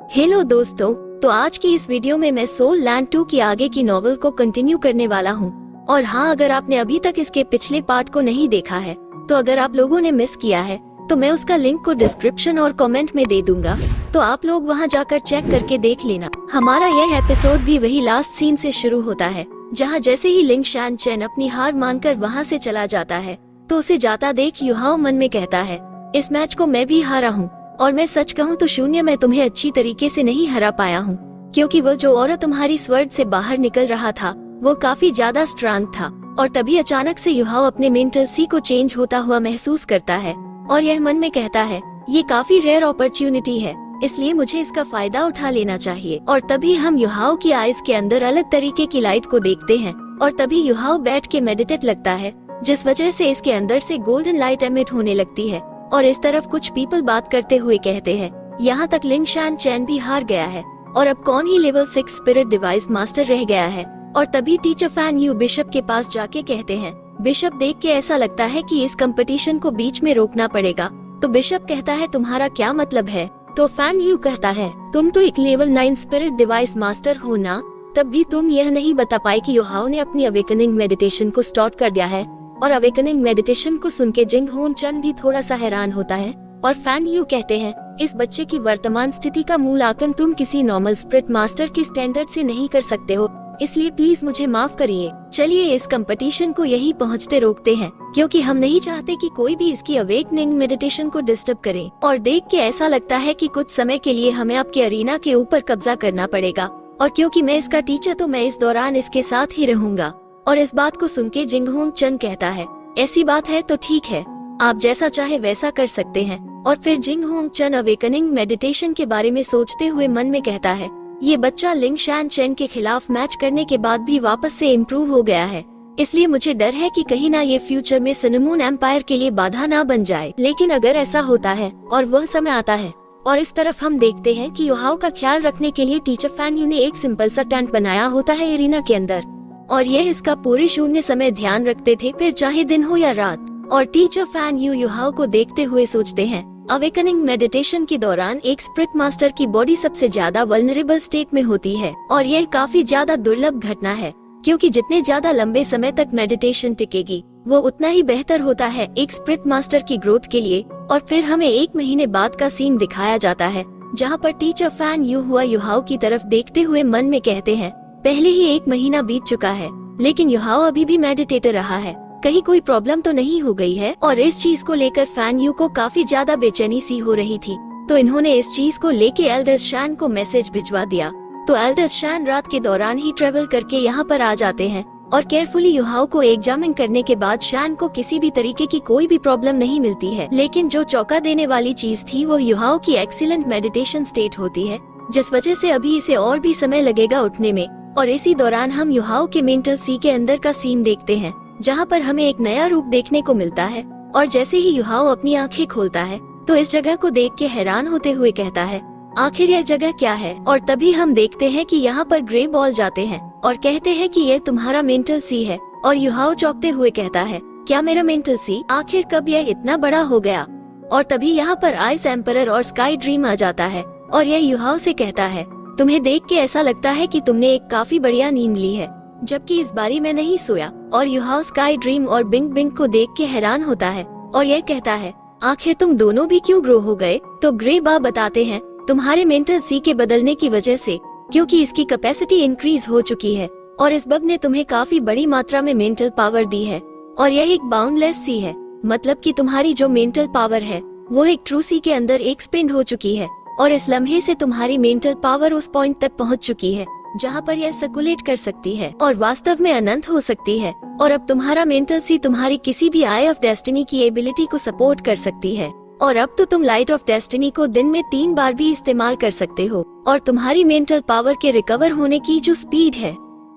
Hello दोस्तों, तो आज की इस वीडियो में मैं सोल लैंड 2 की आगे की नॉवल को कंटिन्यू करने वाला हूँ। और हाँ, अगर आपने अभी तक इसके पिछले पार्ट को नहीं देखा है तो अगर आप लोगों ने मिस किया है तो मैं उसका लिंक को डिस्क्रिप्शन और कमेंट में दे दूंगा, तो आप लोग वहाँ जाकर चेक करके देख लेना। हमारा यह एपिसोड भी वही लास्ट सीन से शुरू होता है, जहाँ जैसे ही लिंग शान चेन अपनी हार मानकर वहाँ से चला जाता है तो उसे जाता देख युहाओ मन में कहता है, इस मैच को मैं भी हारा हूँ और मैं सच कहूँ तो शून्य मैं तुम्हें अच्छी तरीके से नहीं हरा पाया हूँ, क्योंकि वो जो औरत तुम्हारी स्वर्ग से बाहर निकल रहा था वो काफी ज्यादा स्ट्रांग था। और तभी अचानक से युहाओ अपने मेंटल सी को चेंज होता हुआ महसूस करता है और यह मन में कहता है, ये काफी रेयर अपॉर्चुनिटी है, इसलिए मुझे इसका फायदा उठा लेना चाहिए। और तभी हम युहाओ की आइज के अंदर अलग तरीके की लाइट को देखते हैं और तभी युहाओ बैठ के मेडिटेट लगता है, जिस वजह से इसके अंदर से गोल्डन लाइट एमिट होने लगती है। और इस तरफ कुछ पीपल बात करते हुए कहते हैं, यहाँ तक लिंग शान चैन भी हार गया है और अब कौन ही लेवल 6 स्पिरिट डिवाइस मास्टर रह गया है। और तभी टीचर फैन यू बिशप के पास जाके कहते हैं, बिशप देख के ऐसा लगता है कि इस कंपटीशन को बीच में रोकना पड़ेगा। तो बिशप कहता है, तुम्हारा क्या मतलब है? तो फैन यू कहता है, तुम तो एक लेवल 9 स्पिरिट डिवाइस मास्टर हो ना, तब भी तुम यह नहीं बता पाए कि युहाओ ने अपनी अवेकनिंग मेडिटेशन को स्टार्ट कर दिया है। और अवेकनिंग मेडिटेशन को सुन के जिंग होन चन भी थोड़ा सा हैरान होता है और फैन यू कहते हैं, इस बच्चे की वर्तमान स्थिति का मूल्यांकन तुम किसी नॉर्मल स्पिरिट मास्टर की स्टैंडर्ड से नहीं कर सकते हो, इसलिए प्लीज मुझे माफ करिए। चलिए इस कंपटीशन को यही पहुंचते रोकते हैं, क्योंकि हम नहीं चाहते कि कोई भी इसकी अवेकनिंग मेडिटेशन को डिस्टर्ब करे। और देख के ऐसा लगता है कि कुछ समय के लिए हमें आपके अरीना के ऊपर कब्जा करना पड़ेगा, और क्योंकि मैं इसका टीचर तो मैं इस दौरान इसके साथ ही रहूंगा। और इस बात को सुन के जिंग होंग चन कहता है, ऐसी बात है तो ठीक है, आप जैसा चाहे वैसा कर सकते हैं। और फिर जिंग होंग चन अवेकनिंग मेडिटेशन के बारे में सोचते हुए मन में कहता है, ये बच्चा लिंग शान चेन के खिलाफ मैच करने के बाद भी वापस से इम्प्रूव हो गया है, इसलिए मुझे डर है कि कहीं ना ये फ्यूचर में सिनेमून एम्पायर के लिए बाधा ना बन जाए। लेकिन अगर ऐसा होता है और वह समय आता है, और इस तरफ हम देखते हैं कि युहाओ का ख्याल रखने के लिए टीचर फैन यू ने एक सिंपल सा टेंट बनाया होता है एरिना के अंदर, और यह इसका पूरे शून्य समय ध्यान रखते थे, फिर चाहे दिन हो या रात। और टीचर फैन यू युहाओ को देखते हुए सोचते हैं, अवेकनिंग मेडिटेशन के दौरान एक स्पिरिट मास्टर की बॉडी सबसे ज्यादा वल्नरेबल स्टेट में होती है और यह काफी ज्यादा दुर्लभ घटना है, क्योंकि जितने ज्यादा लंबे समय तक मेडिटेशन टिकेगी वो उतना ही बेहतर होता है एक स्पिरिट मास्टर की ग्रोथ के लिए। और फिर हमें 1 महीने बाद का सीन दिखाया जाता है, जहाँ पर टीचर फैन यू हुआ युहाओ की तरफ देखते हुए मन में कहते हैं, पहले ही 1 महीना बीत चुका है लेकिन युहाओ अभी भी मेडिटेटर रहा है, कहीं कोई प्रॉब्लम तो नहीं हो गई है। और इस चीज को लेकर फैन यू को काफी ज्यादा बेचैनी सी हो रही थी, तो इन्होंने इस चीज को लेके एल्डर्स शैन को मैसेज भिजवा दिया। तो एल्डर्स शैन रात के दौरान ही ट्रेवल करके यहाँ पर आ जाते हैं और केयरफुली युहाओ को एग्जामिन करने के बाद शैन को किसी भी तरीके की कोई भी प्रॉब्लम नहीं मिलती है। लेकिन जो चौंका देने वाली चीज थी वो युहाओ की एक्सीलेंट मेडिटेशन स्टेट होती है, जिस वजह से अभी इसे और भी समय लगेगा उठने में। और इसी दौरान हम युहाओ के मेंटल सी के अंदर का सीन देखते हैं, जहाँ पर हमें एक नया रूप देखने को मिलता है। और जैसे ही युहाओ अपनी आंखें खोलता है तो इस जगह को देख के हैरान होते हुए कहता है, आखिर यह जगह क्या है? और तभी हम देखते हैं कि यहाँ पर ग्रे बॉल जाते हैं और कहते हैं कि यह तुम्हारा मेंटल सी है। और युहाओ चौंकते हुए कहता है, क्या मेरा मेंटल सी? आखिर कब यह इतना बड़ा हो गया? और तभी यहाँ पर आइस एम्परर और स्काई ड्रीम आ जाता है और यह युहाओ से कहता है, तुम्हें देख के ऐसा लगता है कि तुमने एक काफी बढ़िया नींद ली है, जबकि इस बारी मैं नहीं सोया। और युहाओ स्काई ड्रीम और बिंग बिंग को देख के हैरान होता है और यह कहता है, आखिर तुम दोनों भी क्यों ग्रो हो गए? तो ग्रे बा बताते हैं, तुम्हारे मेंटल सी के बदलने की वजह से, क्योंकि इसकी कैपेसिटी इंक्रीज हो चुकी है और इस बग ने तुम्हें काफी बड़ी मात्रा में मेंटल पावर दी है। और यह एक बाउंडलेस सी है, मतलब कि तुम्हारी जो मेंटल पावर है वो एक ट्रू सी के अंदर एक्सपेंड हो चुकी है। और इस लम्हे से तुम्हारी मेंटल पावर उस पॉइंट तक पहुंच चुकी है जहां पर यह सर्कुलेट कर सकती है और वास्तव में अनंत हो सकती है। और अब तुम्हारा मेंटल सी तुम्हारी किसी भी आई ऑफ डेस्टिनी की एबिलिटी को सपोर्ट कर सकती है। और अब तो तुम लाइट ऑफ डेस्टिनी को दिन में 3 बार भी इस्तेमाल कर सकते हो। और तुम्हारी मेंटल पावर के रिकवर होने की जो स्पीड है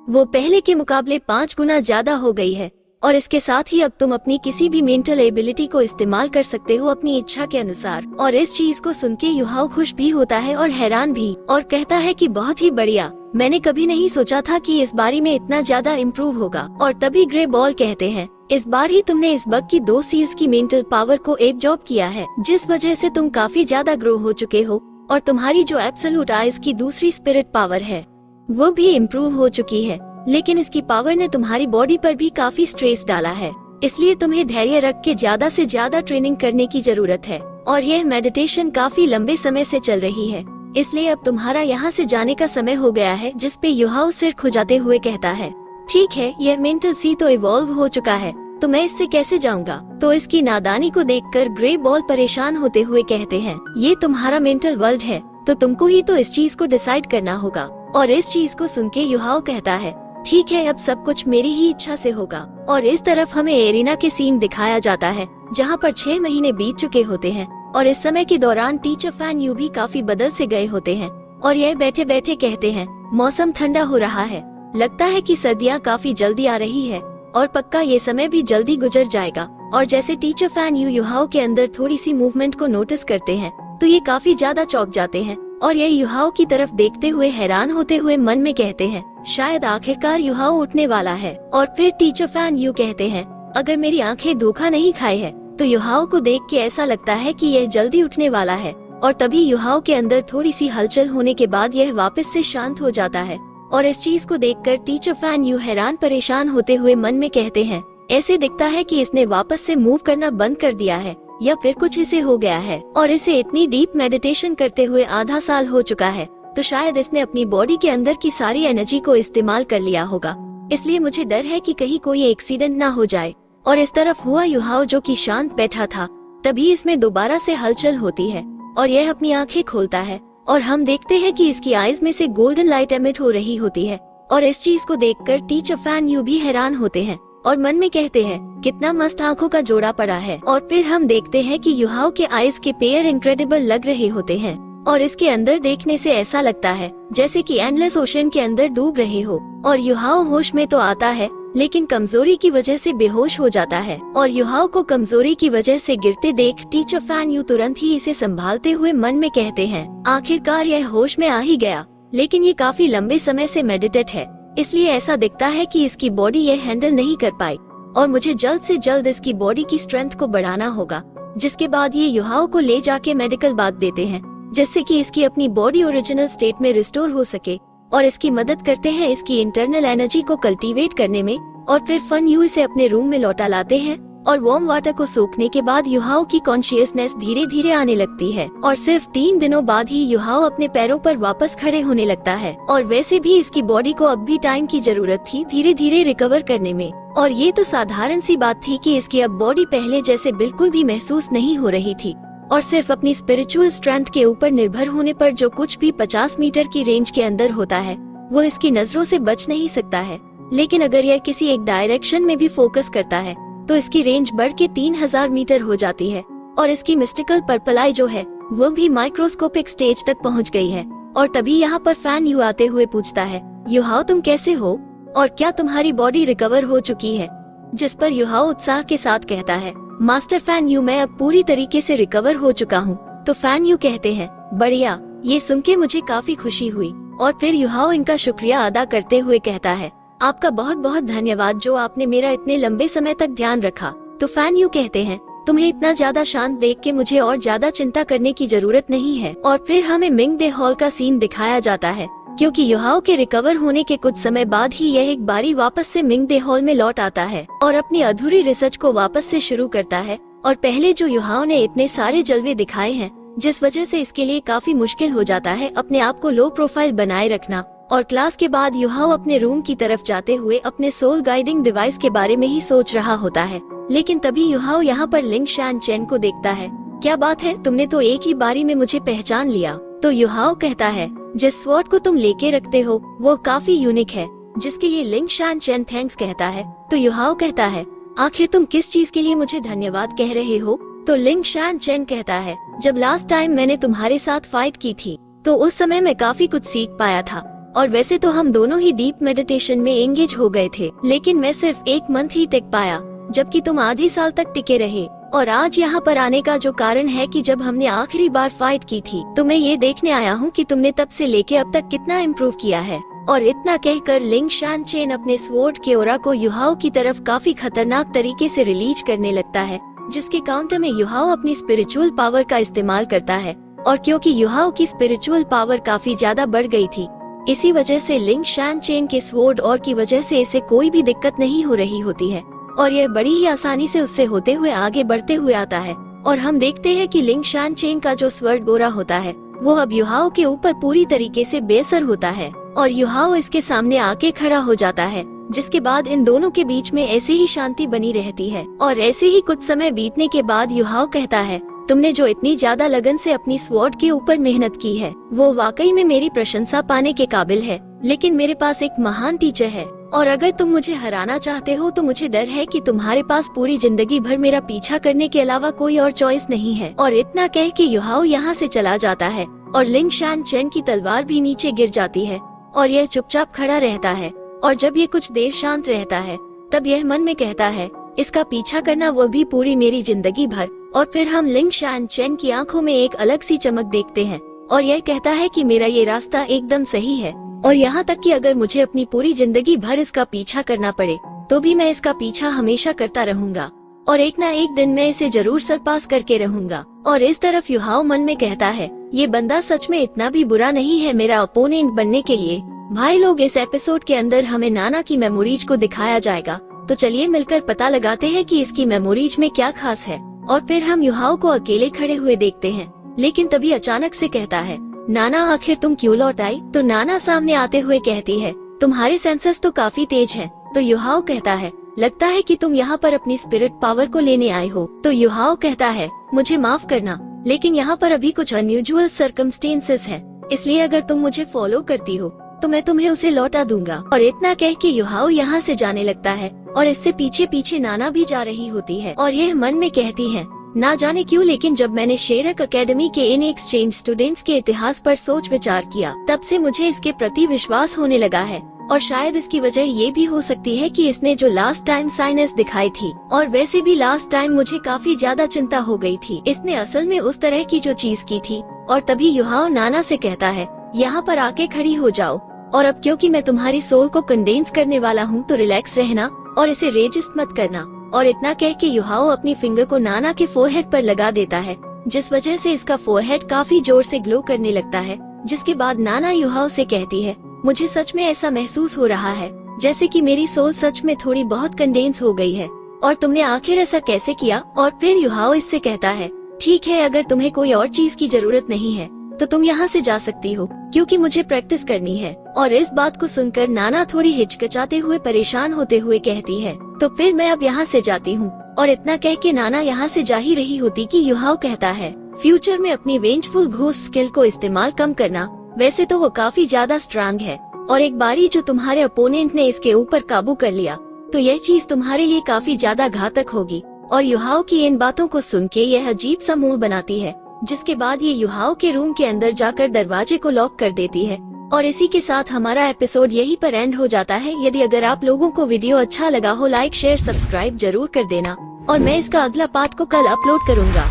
वो पहले के मुकाबले 5 गुना ज्यादा हो गई है। और इसके साथ ही अब तुम अपनी किसी भी मेंटल एबिलिटी को इस्तेमाल कर सकते हो अपनी इच्छा के अनुसार। और इस चीज को सुन के युहाओ खुश भी होता है और हैरान भी, और कहता है कि बहुत ही बढ़िया, मैंने कभी नहीं सोचा था कि इस बारी में इतना ज्यादा इम्प्रूव होगा। और तभी ग्रे बॉल कहते हैं, इस बार ही तुमने इस बग की 2 सील्स की मेंटल पावर को एब्जॉर्ब किया है, जिस वजह से तुम काफी ज्यादा ग्रो हो चुके हो। और तुम्हारी जो एब्सोल्यूट आइज की दूसरी स्पिरिट पावर है वो भी इम्प्रूव हो चुकी है। लेकिन इसकी पावर ने तुम्हारी बॉडी पर भी काफी स्ट्रेस डाला है, इसलिए तुम्हें धैर्य रख के ज्यादा से ज्यादा ट्रेनिंग करने की जरूरत है। और यह मेडिटेशन काफी लंबे समय से चल रही है, इसलिए अब तुम्हारा यहाँ से जाने का समय हो गया है। जिस पे युहाओ सिर खुजाते हुए कहता है, ठीक है, यह मेंटल सी तो इवॉल्व हो चुका है, तो मैं इससे कैसे जाऊंगा। तो इसकी नादानी को देखकर ग्रे बॉल परेशान होते हुए कहते हैं, ये तुम्हारा मेंटल वर्ल्ड है, तो तुमको ही तो इस चीज को डिसाइड करना होगा। और इस चीज को सुन के युहाओ कहता है, ठीक है, अब सब कुछ मेरी ही इच्छा से होगा। और इस तरफ हमें एरिना के सीन दिखाया जाता है, जहाँ पर 6 महीने बीत चुके होते हैं और इस समय के दौरान टीचर फैन यू भी काफी बदल से गए होते हैं। और यह बैठे बैठे कहते हैं, मौसम ठंडा हो रहा है, लगता है कि सर्दियाँ काफी जल्दी आ रही है और पक्का ये समय भी जल्दी गुजर जाएगा। और जैसे टीचर फैन यू युहाओ के अंदर थोड़ी सी मूवमेंट को नोटिस करते हैं तो ये काफी ज्यादा चौंक जाते हैं और ये युहाओ की तरफ देखते हुए हैरान होते हुए मन में कहते हैं, शायद आखिरकार युहाओ उठने वाला है। और फिर टीचर फैन यू कहते हैं, अगर मेरी आंखें धोखा नहीं खाए है तो युहाओ को देख के ऐसा लगता है कि यह जल्दी उठने वाला है। और तभी युहाओ के अंदर थोड़ी सी हलचल होने के बाद यह वापस से शांत हो जाता है। और इस चीज को देखकर टीचर फैन यू हैरान परेशान होते हुए मन में कहते हैं, ऐसे दिखता है कि इसने वापस से मूव करना बंद कर दिया है या फिर कुछ इसे हो गया है। और इसे इतनी डीप मेडिटेशन करते हुए आधा साल हो चुका है, तो शायद इसने अपनी बॉडी के अंदर की सारी एनर्जी को इस्तेमाल कर लिया होगा, इसलिए मुझे डर है कि कहीं कोई एक्सीडेंट ना हो जाए। और इस तरफ हुआ युहाओ जो कि शांत बैठा था, तभी इसमें दोबारा से हलचल होती है और यह अपनी आंखें खोलता है और हम देखते हैं कि इसकी आईज में से गोल्डन लाइट एमिट हो रही होती है। और इस चीज को देखकर टीचर फैन यू भी हैरान होते हैं और मन में कहते हैं, कितना मस्त आंखों का जोड़ा पड़ा है। और फिर हम देखते हैं कि युहाओ के आईज के पेयर इनक्रेडिबल लग रहे होते हैं और इसके अंदर देखने से ऐसा लगता है जैसे कि एंडलेस ओशन के अंदर डूब रहे हो। और युहाओ होश में तो आता है लेकिन कमजोरी की वजह से बेहोश हो जाता है। और युहाओ को कमजोरी की वजह से गिरते देख टीचर फैन यू तुरंत ही इसे संभालते हुए मन में कहते हैं, आखिरकार यह होश में आ ही गया। लेकिन ये काफी लंबे समय से मेडिटेट है, इसलिए ऐसा दिखता है कि इसकी बॉडी यह हैंडल नहीं कर पाई और मुझे जल्द से जल्द इसकी बॉडी की स्ट्रेंथ को बढ़ाना होगा। जिसके बाद ये युहाओ को ले जाके मेडिकल बात देते हैं, जिससे कि इसकी अपनी बॉडी ओरिजिनल स्टेट में रिस्टोर हो सके और इसकी मदद करते हैं इसकी इंटरनल एनर्जी को कल्टीवेट करने में। और फिर फन यू इसे अपने रूम में लौटा लाते हैं और वार्म वाटर को सोखने के बाद युहाओ की कॉन्शियसनेस धीरे धीरे आने लगती है और सिर्फ 3 दिनों बाद ही युहाओ अपने पैरों पर वापस खड़े होने लगता है। और वैसे भी इसकी बॉडी को अब भी टाइम की जरूरत थी धीरे धीरे रिकवर करने में। और ये तो साधारण सी बात थी कि इसकी अब बॉडी पहले जैसे बिल्कुल भी महसूस नहीं हो रही थी और सिर्फ अपनी स्पिरिचुअल स्ट्रेंथ के ऊपर निर्भर होने पर जो कुछ भी 50 मीटर की रेंज के अंदर होता है वो इसकी नजरों से बच नहीं सकता है। लेकिन अगर यह किसी एक डायरेक्शन में भी फोकस करता है तो इसकी रेंज बढ़ के 3000 मीटर हो जाती है और इसकी मिस्टिकल पर्पल आई जो है वो भी माइक्रोस्कोपिक स्टेज तक पहुंच गई है। और तभी यहाँ पर फैन यू आते हुए पूछता है, युहाओ तुम कैसे हो और क्या तुम्हारी बॉडी रिकवर हो चुकी है। जिस पर युहाओ उत्साह के साथ कहता है, मास्टर फैन यू मैं अब पूरी तरीके से रिकवर हो चुका हूँ। तो फैन यू कहते हैं, बढ़िया, ये सुन के मुझे काफी खुशी हुई। और फिर युहाओ इनका शुक्रिया अदा करते हुए कहता है, आपका बहुत बहुत धन्यवाद जो आपने मेरा इतने लंबे समय तक ध्यान रखा। तो फैन यू कहते हैं, तुम्हें इतना ज्यादा शांत देख के मुझे और ज्यादा चिंता करने की जरूरत नहीं है। और फिर हमें मिंग दे हॉल का सीन दिखाया जाता है, क्योंकि युहाओ के रिकवर होने के कुछ समय बाद ही यह एक बारी वापस से मिंग दे हॉल में लौट आता है और अपनी अधूरी रिसर्च को वापस से शुरू करता है। और पहले जो युहाओ ने इतने सारे जलवे दिखाए हैं जिस वजह से इसके लिए काफी मुश्किल हो जाता है अपने आप को लो प्रोफाइल बनाए रखना। और क्लास के बाद युहाओ अपने रूम की तरफ जाते हुए अपने सोल गाइडिंग डिवाइस के बारे में ही सोच रहा होता है। लेकिन तभी युहाओ यहाँ पर लिंग शान चेन को देखता है। क्या बात है, तुमने तो एक ही बारी में मुझे पहचान लिया। तो युहाओ कहता है, जिस स्वॉर्ड को तुम लेके रखते हो वो काफी यूनिक है, जिसके लिए लिंग शान चेन थैंक्स कहता है। तो युहाओ कहता है, आखिर तुम किस चीज के लिए मुझे धन्यवाद कह रहे हो। तो लिंग शान चेन कहता है, जब लास्ट टाइम मैंने तुम्हारे साथ फाइट की थी तो उस समय मैं काफी कुछ सीख पाया था और वैसे तो हम दोनों ही डीप मेडिटेशन में एंगेज हो गए थे, लेकिन मैं सिर्फ 1 मंथ ही टिक पाया जबकि तुम आधे साल तक टिके रहे। और आज यहाँ पर आने का जो कारण है कि जब हमने आखिरी बार फाइट की थी तो मैं ये देखने आया हूँ कि तुमने तब से लेके अब तक कितना इम्प्रूव किया है। और इतना कहकर लिंग शान चेन अपने स्वॉर्ड के ओरा को युहाओ की तरफ काफी खतरनाक तरीके से रिलीज करने लगता है, जिसके काउंटर में युहाओ अपनी स्पिरिचुअल पावर का इस्तेमाल करता है और क्योंकि युहाओ की स्पिरिचुअल पावर काफी ज्यादा बढ़ गई थी, इसी वजह से लिंग शान चेन के स्वॉर्ड और की वजह से इसे कोई भी दिक्कत नहीं हो रही होती है और यह बड़ी ही आसानी से उससे होते हुए आगे बढ़ते हुए आता है। और हम देखते हैं कि लिंग शान चेन का जो स्वॉर्ड गोरा होता है वो अब युहाओ के ऊपर पूरी तरीके से बेअसर होता है और युहाओ इसके सामने आके खड़ा हो जाता है, जिसके बाद इन दोनों के बीच में ऐसे ही शांति बनी रहती है। और ऐसे ही कुछ समय बीतने के बाद युहाओ कहता है, तुमने जो इतनी ज्यादा लगन से अपनी स्वॉर्ड के ऊपर मेहनत की है वो वाकई में मेरी प्रशंसा पाने के काबिल है, लेकिन मेरे पास एक महान टीचर है और अगर तुम मुझे हराना चाहते हो तो मुझे डर है कि तुम्हारे पास पूरी जिंदगी भर मेरा पीछा करने के अलावा कोई और चॉइस नहीं है। और इतना कह के युहाओ यहाँ से चला जाता है और लिंग शान चेन की तलवार भी नीचे गिर जाती है और यह चुपचाप खड़ा रहता है। और जब ये कुछ देर शांत रहता है तब यह मन में कहता है, इसका पीछा करना वो भी पूरी मेरी जिंदगी भर। और फिर हम लिंग शान चेन की आंखों में एक अलग सी चमक देखते हैं और यह कहता है कि मेरा ये रास्ता एकदम सही है और यहाँ तक कि अगर मुझे अपनी पूरी जिंदगी भर इसका पीछा करना पड़े तो भी मैं इसका पीछा हमेशा करता रहूंगा और एक ना एक दिन मैं इसे जरूर सरपास करके रहूंगा। और इस तरफ युहाओ मन में कहता है, ये बंदा सच में इतना भी बुरा नहीं है मेरा अपोनेंट बनने के लिए। भाई लोग, इस एपिसोड के अंदर हमें नाना की मेमोरीज को दिखाया जाएगा, तो चलिए मिलकर पता लगाते हैं कि इसकी मेमोरीज में क्या खास है। और फिर हम युहाओ को अकेले खड़े हुए देखते हैं, लेकिन तभी अचानक से कहता है, नाना आखिर तुम क्यों लौट आई? तो नाना सामने आते हुए कहती है, तुम्हारे सेंसेस तो काफी तेज हैं। तो युहाओ कहता है, लगता है कि तुम यहाँ पर अपनी स्पिरिट पावर को लेने आए हो। तो युहाओ कहता है, मुझे माफ करना, लेकिन यहाँ पर अभी कुछ अनयूजुअल सर्कमस्टेंसेस हैं, इसलिए अगर तुम मुझे फॉलो करती हो तो मैं तुम्हें उसे लौटा दूंगा। और इतना कह के युहाओ यहाँ से जाने लगता है और इससे पीछे पीछे नाना भी जा रही होती है और यह मन में कहती है, ना जाने क्यों लेकिन जब मैंने शेरक एकेडमी के इन एक्सचेंज स्टूडेंट्स के इतिहास पर सोच विचार किया तब से मुझे इसके प्रति विश्वास होने लगा है और शायद इसकी वजह ये भी हो सकती है कि इसने जो लास्ट टाइम साइनेस दिखाई थी, और वैसे भी लास्ट टाइम मुझे काफी ज्यादा चिंता हो गई थी, इसने असल में उस तरह की जो चीज की थी। और तभी युहाओ नाना से कहता है, यहाँ पर आके खड़ी हो जाओ और अब क्योंकि मैं तुम्हारी सोल को कंडेंस करने वाला हूँ तो रिलैक्स रहना और इसे रेजिस्ट मत करना। और इतना कह के युहाओ अपनी फिंगर को नाना के फोरहेड पर लगा देता है, जिस वजह से इसका फोरहेड काफी जोर से ग्लो करने लगता है। जिसके बाद नाना युहाओ से कहती है, मुझे सच में ऐसा महसूस हो रहा है जैसे कि मेरी सोल सच में थोड़ी बहुत कंडेंस हो गई है, और तुमने आखिर ऐसा कैसे किया? और फिर युहाओ इससे कहता है, ठीक है, अगर तुम्हें कोई और चीज की जरूरत नहीं है तो तुम यहाँ से जा सकती हो, क्योंकि मुझे प्रैक्टिस करनी है। और इस बात को सुनकर नाना थोड़ी हिचकिचाते हुए परेशान होते हुए कहती है, तो फिर मैं अब यहाँ से जाती हूँ। और इतना कह के नाना यहाँ से जा ही रही होती कि युहाओ कहता है, फ्यूचर में अपनी वेंजफुल घूस स्किल को इस्तेमाल कम करना, वैसे तो वो काफी ज्यादा स्ट्रांग है और एक बारी जो तुम्हारे अपोनेंट ने इसके ऊपर काबू कर लिया तो यह चीज तुम्हारे लिए काफी ज्यादा घातक होगी। और युहाओ की इन बातों को सुन के यह अजीब सा मुंह बनाती है, जिसके बाद ये युहाओ के रूम के अंदर जाकर दरवाजे को लॉक कर देती है। और इसी के साथ हमारा एपिसोड यहीं पर एंड हो जाता है। यदि अगर आप लोगों को वीडियो अच्छा लगा हो, लाइक शेयर सब्सक्राइब जरूर कर देना और मैं इसका अगला पार्ट को कल अपलोड करूँगा।